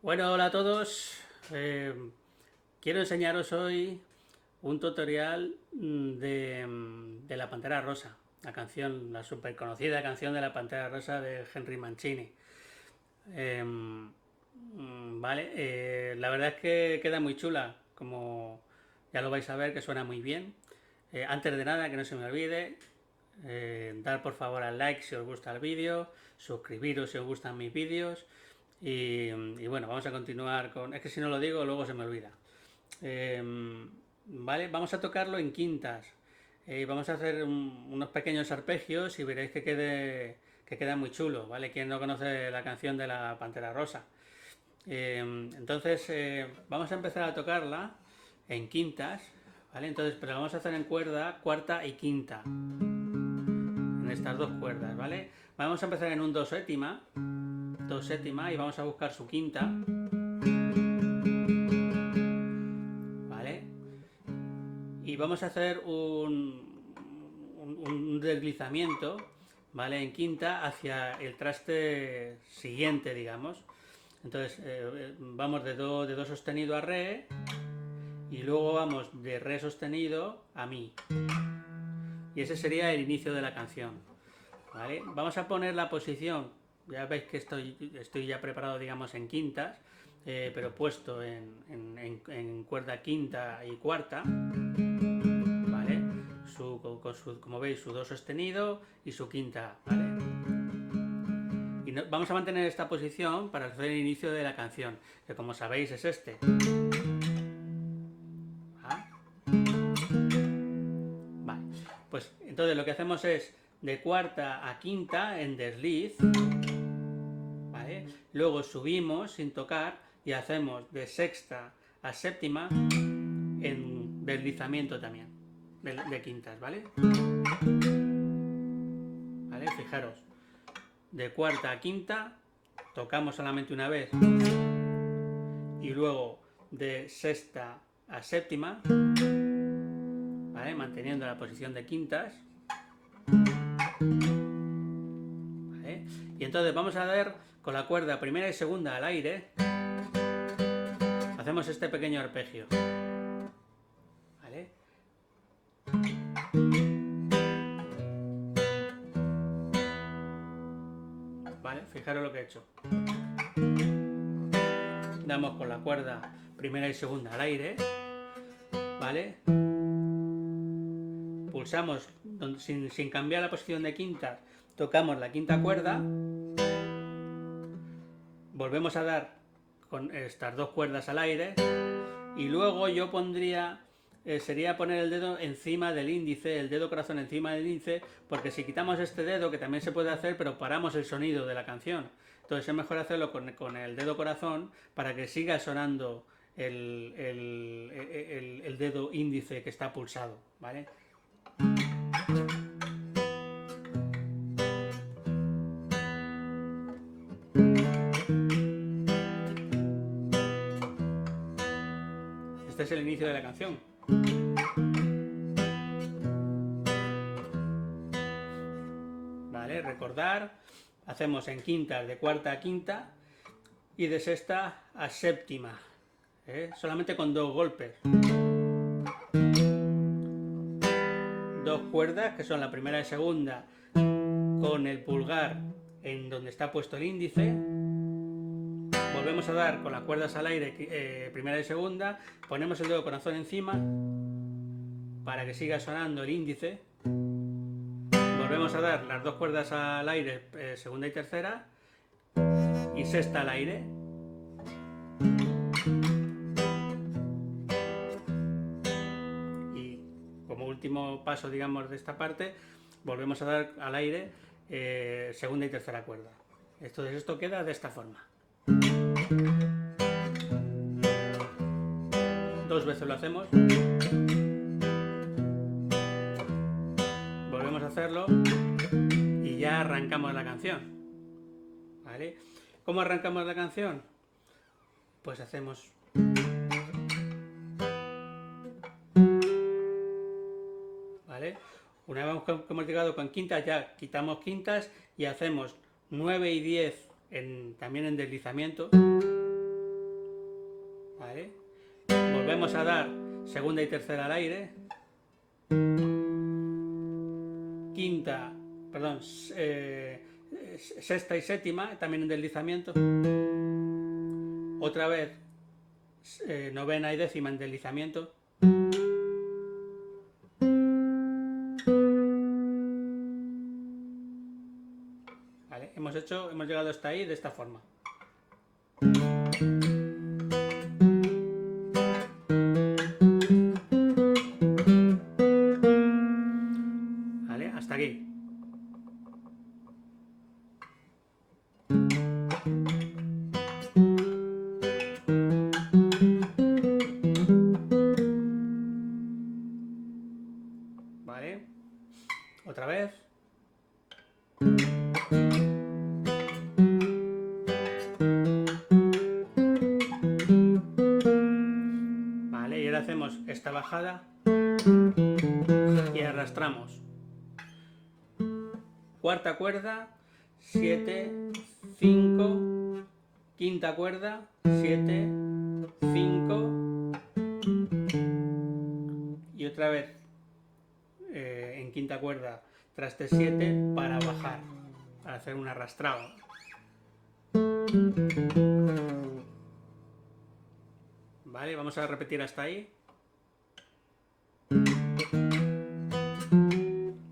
Bueno, hola a todos. Quiero enseñaros hoy un tutorial de La Pantera Rosa, la canción, la súper conocida canción de La Pantera Rosa de Henry Mancini. Vale, la verdad es que queda muy chula, como ya lo vais a ver, que suena muy bien. Antes de nada, que no se me olvide, dar por favor al like si os gusta el vídeo, suscribiros si os gustan mis vídeos y bueno, vamos a continuar con... Es que si no lo digo, luego se me olvida. Vale, vamos a tocarlo en quintas. Vamos a hacer unos pequeños arpegios y veréis que queda muy chulo, ¿vale? Quien no conoce la canción de la Pantera Rosa. Entonces, vamos a empezar a tocarla en quintas, ¿vale? Entonces, pero la vamos a hacer en cuerda, cuarta y quinta, en estas dos cuerdas, ¿vale? Vamos a empezar en un do séptima y vamos a buscar su quinta, ¿vale? Y vamos a hacer un deslizamiento, ¿vale? En quinta hacia el traste siguiente, digamos. Entonces vamos de do sostenido a re y luego vamos de re sostenido a mi. Y ese sería el inicio de la canción, ¿vale? Vamos a poner la posición, ya veis que estoy ya preparado, digamos, en quintas, pero puesto en cuerda quinta y cuarta, ¿vale? Como veis, su do sostenido y su quinta, ¿vale? Y vamos a mantener esta posición para hacer el inicio de la canción, que como sabéis es este. ¿Ah? Vale, pues entonces lo que hacemos es de cuarta a quinta en desliz, ¿vale? Luego subimos sin tocar y hacemos de sexta a séptima en deslizamiento también, de quintas, ¿vale? ¿Vale? Fijaros, de cuarta a quinta tocamos solamente una vez y luego de sexta a séptima, ¿vale? Manteniendo la posición de quintas, ¿vale? Y entonces vamos a ver con la cuerda primera y segunda al aire, hacemos este pequeño arpegio, ¿vale? ¿Vale? Fijaros lo que he hecho. Damos con la cuerda primera y segunda al aire, ¿vale? Pulsamos sin cambiar la posición de quinta, tocamos la quinta cuerda, volvemos a dar con estas dos cuerdas al aire y luego yo pondría, sería poner el dedo encima del índice, el dedo corazón encima del índice, porque si quitamos este dedo, que también se puede hacer, pero paramos el sonido de la canción. Entonces es mejor hacerlo con el dedo corazón para que siga sonando el dedo índice que está pulsado, ¿vale? Este es el inicio de la canción. ¿Vale? Recordar, hacemos en quintas de cuarta a quinta y de sexta a séptima, solamente con dos golpes. Dos cuerdas, que son la primera y segunda, con el pulgar en donde está puesto el índice. Volvemos a dar con las cuerdas al aire, primera y segunda, ponemos el dedo corazón encima para que siga sonando el índice. Volvemos a dar las dos cuerdas al aire, segunda y tercera, y sexta al aire. Y como último paso, digamos, de esta parte, volvemos a dar al aire segunda y tercera cuerda. Entonces esto queda de esta forma. Dos veces lo hacemos. Volvemos a hacerlo y ya arrancamos la canción, ¿vale? ¿Cómo arrancamos la canción? Pues hacemos... ¿Vale? Una vez que hemos llegado con quintas, ya quitamos quintas y hacemos 9 y 10 también en deslizamiento, ¿vale? Volvemos a dar segunda y tercera al aire, quinta, perdón, sexta y séptima, también en deslizamiento, otra vez novena y décima en deslizamiento, ¿vale? Hemos llegado hasta ahí de esta forma. ¿Vale? Hasta aquí. ¿Vale? Otra vez. Vale, y ahora hacemos esta bajada y arrastramos. Cuarta cuerda, 7, 5, quinta cuerda, 7, 5 y otra vez en quinta cuerda traste 7 para bajar, para hacer un arrastrado. Vale, vamos a repetir hasta ahí.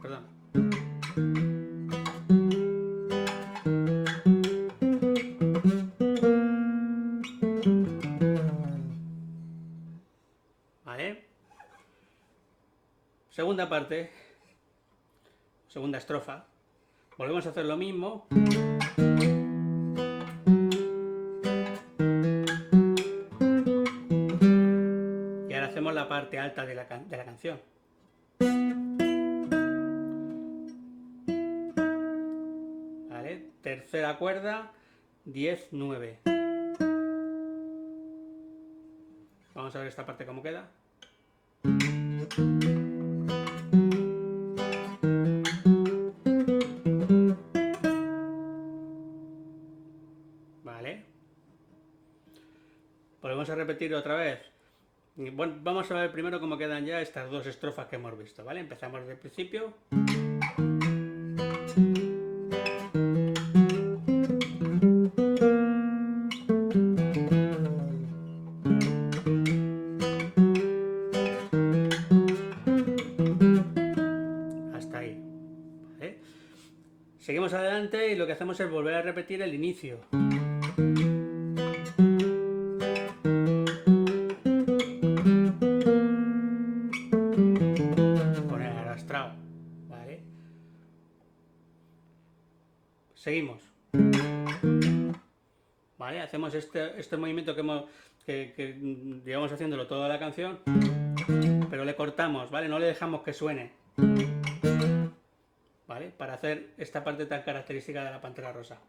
Perdón. Vale. Segunda parte. Segunda estrofa. Volvemos a hacer lo mismo. Y ahora hacemos la parte alta de la canción. Vale. Tercera cuerda, 10, 9. Vamos a ver esta parte cómo queda. Vale. Volvemos a repetir otra vez. Bueno, vamos a ver primero cómo quedan ya estas dos estrofas que hemos visto, ¿vale? Empezamos desde el principio. Hasta ahí, ¿vale? Seguimos adelante y lo que hacemos es volver a repetir el inicio. Seguimos. ¿Vale? Hacemos este movimiento que llevamos haciéndolo toda la canción, pero le cortamos, ¿vale? No le dejamos que suene, ¿vale? Para hacer esta parte tan característica de la Pantera Rosa.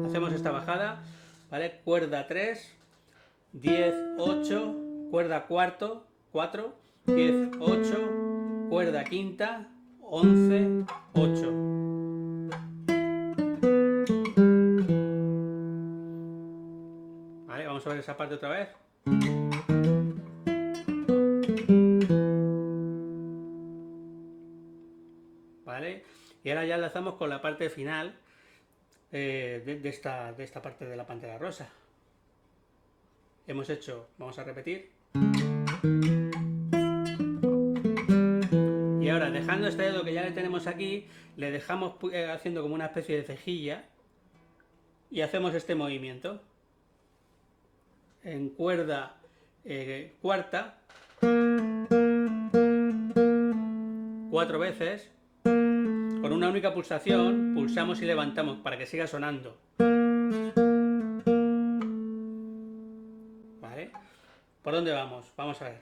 Hacemos esta bajada, ¿vale? Cuerda 3, 10, 8, cuerda cuarto, 4, 10, 8, cuerda quinta, 11, 8. Vale, vamos a ver esa parte otra vez. Vale, y ahora ya enlazamos con la parte final de esta parte de la Pantera Rosa. Hemos hecho, vamos a repetir. Y ahora, dejando este dedo que ya le tenemos aquí, le dejamos haciendo como una especie de cejilla y hacemos este movimiento. En cuerda cuarta, 4 veces, con una única pulsación, pulsamos y levantamos para que siga sonando. ¿Vale? ¿Por dónde vamos? Vamos a ver.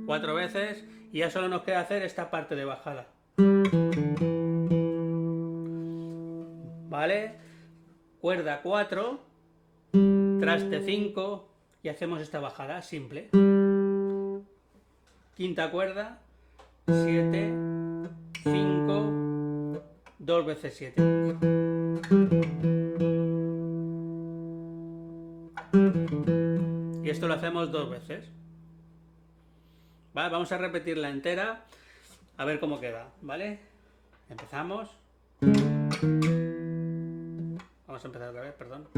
Cuatro veces y ya solo nos queda hacer esta parte de bajada. ¿Vale? Cuerda 4, traste 5 y hacemos esta bajada simple. Quinta cuerda, 7, 5, 2 veces 7. Y esto lo hacemos 2 veces. ¿Vale? Vamos a repetirla entera, a ver cómo queda, ¿vale? Empezamos. Vamos a empezar otra vez, perdón.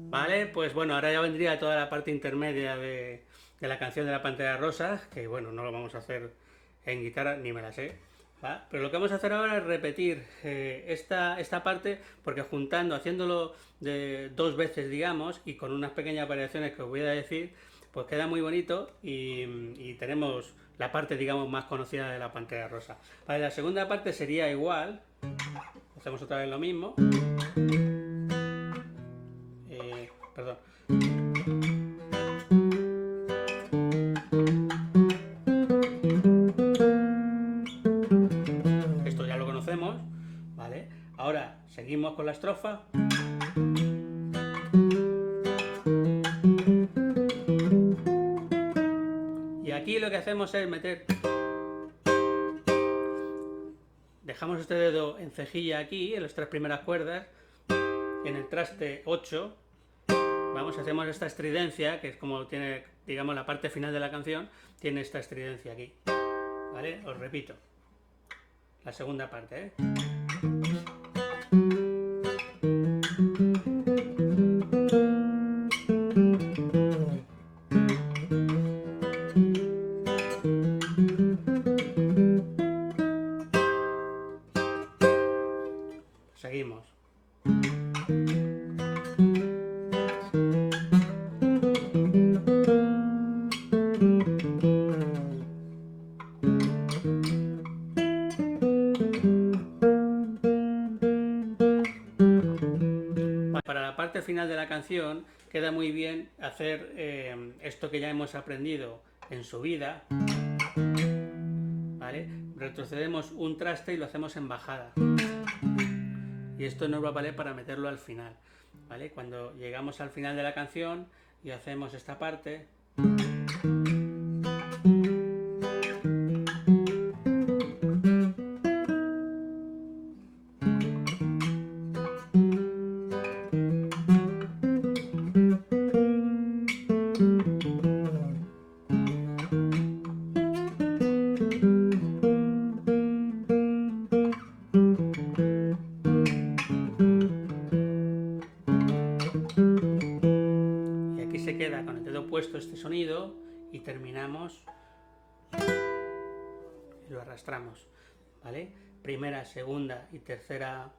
Vale, pues bueno, ahora ya vendría toda la parte intermedia de la canción de la Pantera Rosa, que bueno, no lo vamos a hacer en guitarra, ni me la sé, ¿va? Pero lo que vamos a hacer ahora es repetir esta parte, porque juntando, haciéndolo de 2 veces, digamos, y con unas pequeñas variaciones que os voy a decir, pues queda muy bonito y tenemos la parte, digamos, más conocida de la Pantera Rosa. Vale, la segunda parte sería igual, hacemos otra vez lo mismo. Perdón. Esto ya lo conocemos, ¿vale? Ahora seguimos con la estrofa. Y aquí lo que hacemos es meter... Dejamos este dedo en cejilla aquí, en las 3 primeras cuerdas, en el traste 8. Vamos, hacemos esta estridencia, que es como tiene, digamos, la parte final de la canción, tiene esta estridencia aquí. ¿Vale? Os repito. La segunda parte, ¿eh? Seguimos. Para la parte final de la canción queda muy bien hacer esto que ya hemos aprendido en subida, ¿vale? Retrocedemos un traste y lo hacemos en bajada. Y esto nos va a valer para meterlo al final, ¿vale? Cuando llegamos al final de la canción y hacemos esta parte... se queda con el dedo puesto este sonido y terminamos y lo arrastramos, ¿vale? Primera, segunda y tercera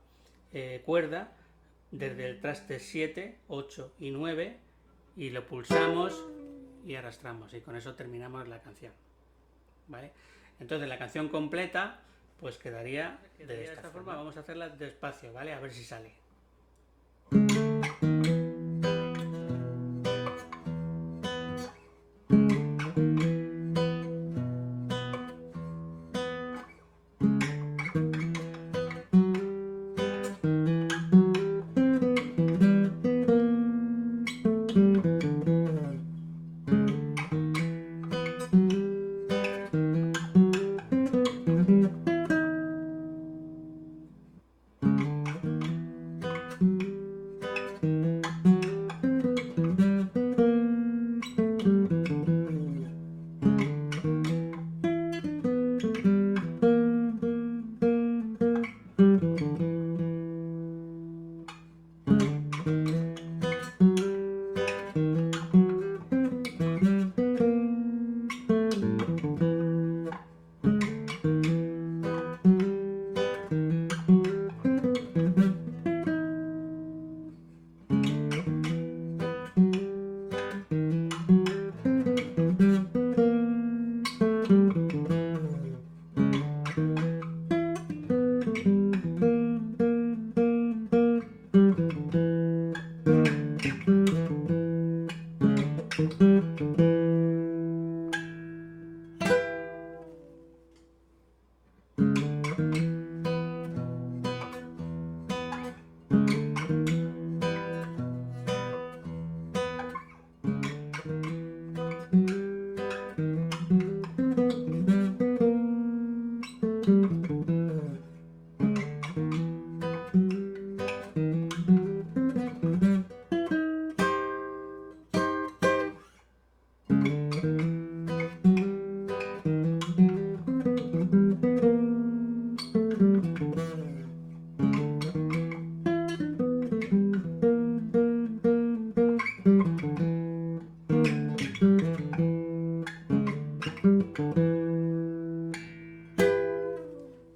cuerda desde el traste 7, 8 y 9 y lo pulsamos y arrastramos y con eso terminamos la canción, ¿vale? Entonces la canción completa pues quedaría de esta forma. Vamos a hacerla despacio, ¿vale? A ver si sale.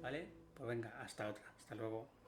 ¿Vale? Pues venga, hasta otra. Hasta luego.